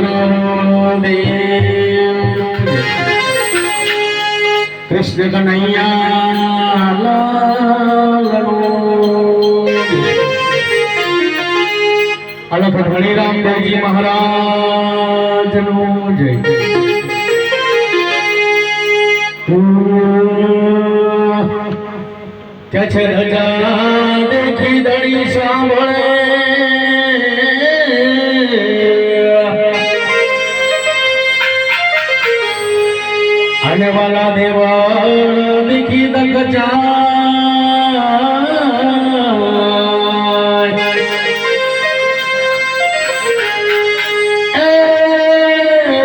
गुरुदेव कृष्ण कन्हैया अलख धनी रामदेव जी महाराज नो जय। क्या छे रजा देखी दड़ी सांभळे आने वाला देवल देखी दक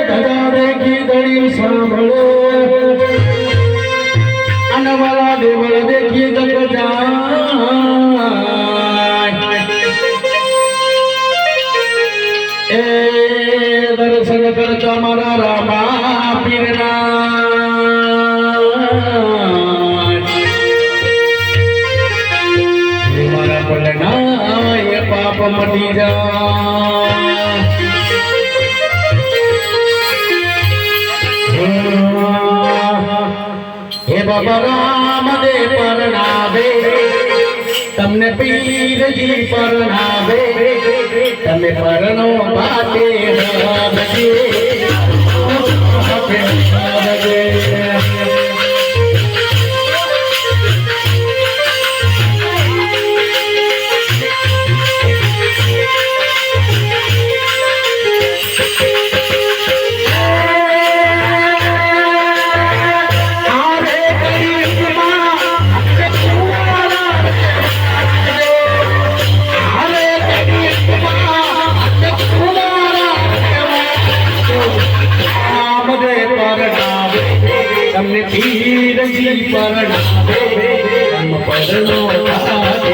दादा देखी दड़ी सांभळे आने वाला देवल देखी दक दर्शन करता मारा रामा पीरना मारा पलना ये पाप मटी जा हे बाबा राम दे परनावे तमने पीर जी परनावे तमे परनो बाटे रामजी तमने पीर जी परनावे तम परनो बाटे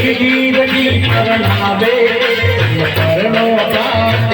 पीर जी परनावे तम परनो बाटे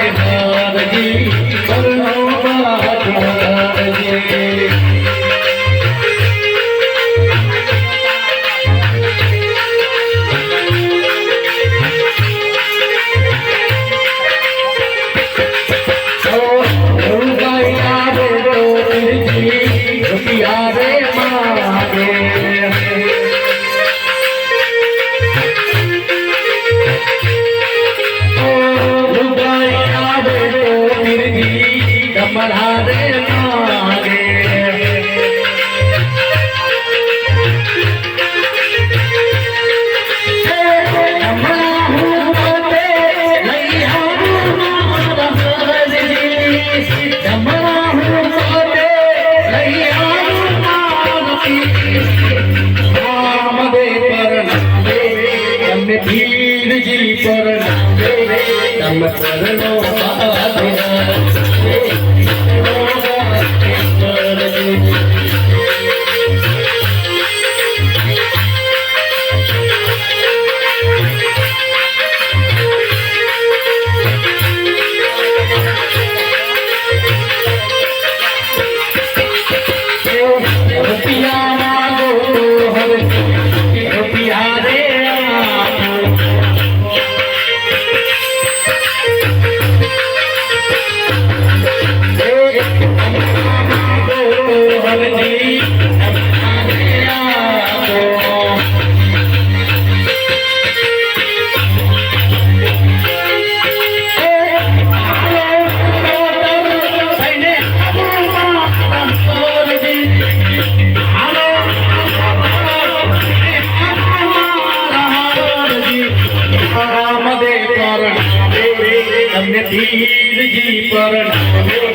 पीर जी परनावे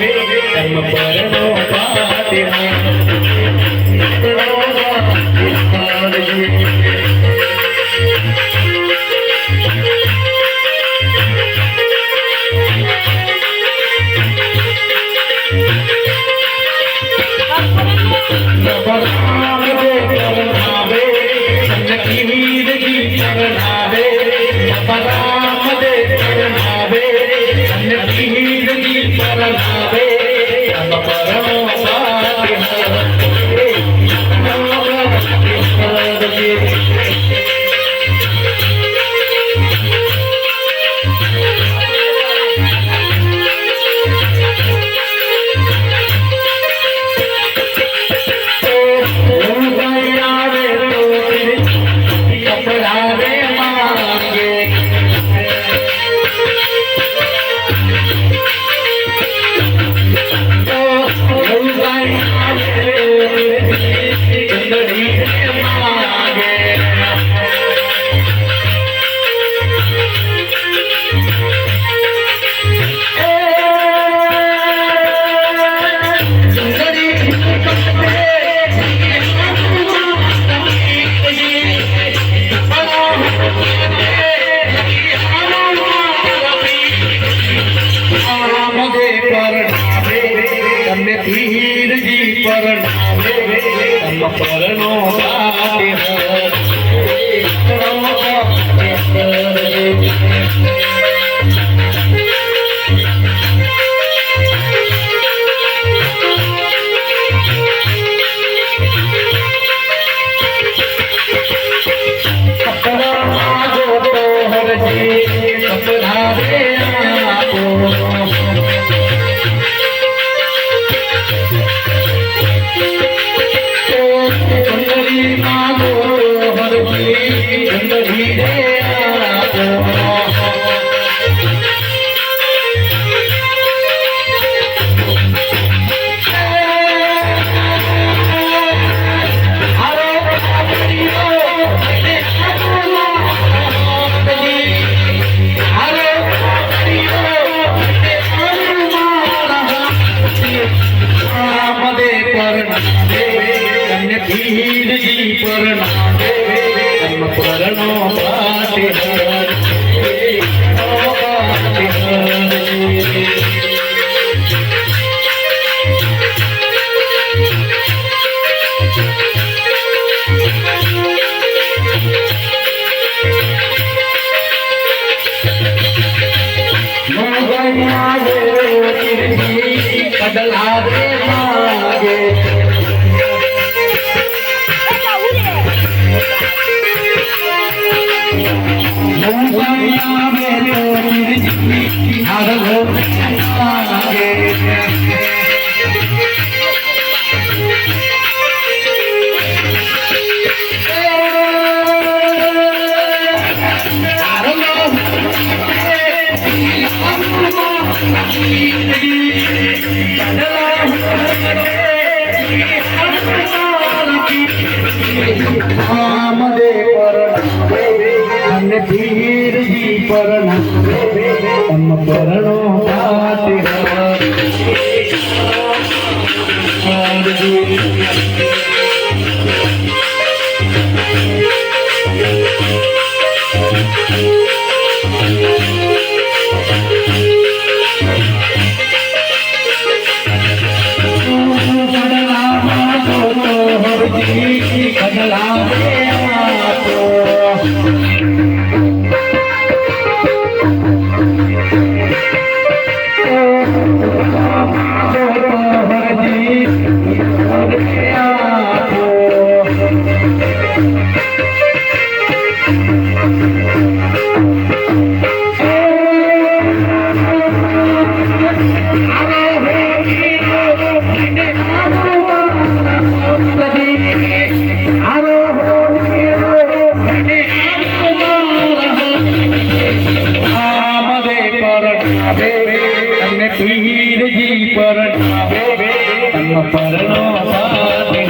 तम परनो बाटे परनावे परणावे राम दे परणावे धीर जी परणावे तब परणो पाते धीर जी परणावे तब परणो पाते कपड़ा मागो तो हर जी कपड़ा रे आपो धीर जी परणावे तब परणो पाते बदला दे मागे धीर जी परणावे तब परणो पाते धीर जी परणावे तब परणो पाते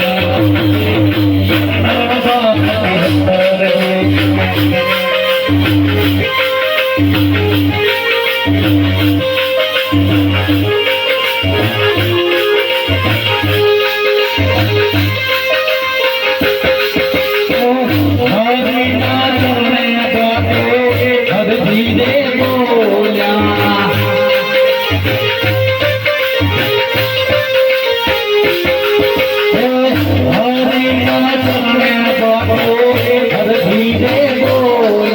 धीरे बोल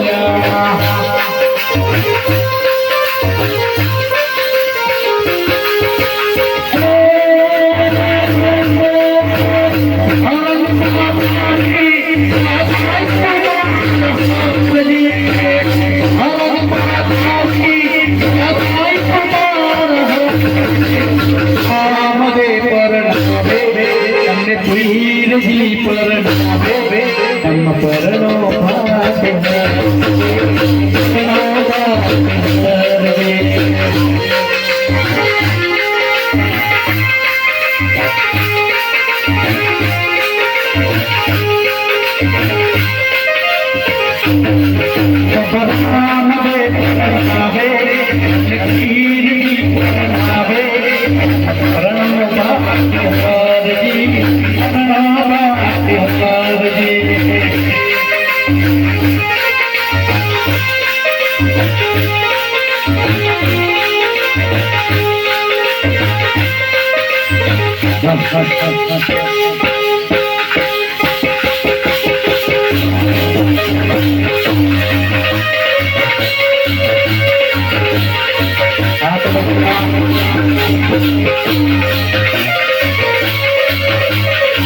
परमानवे परमावे लकीरी परमावे परमावा हरजी परमावा हरजी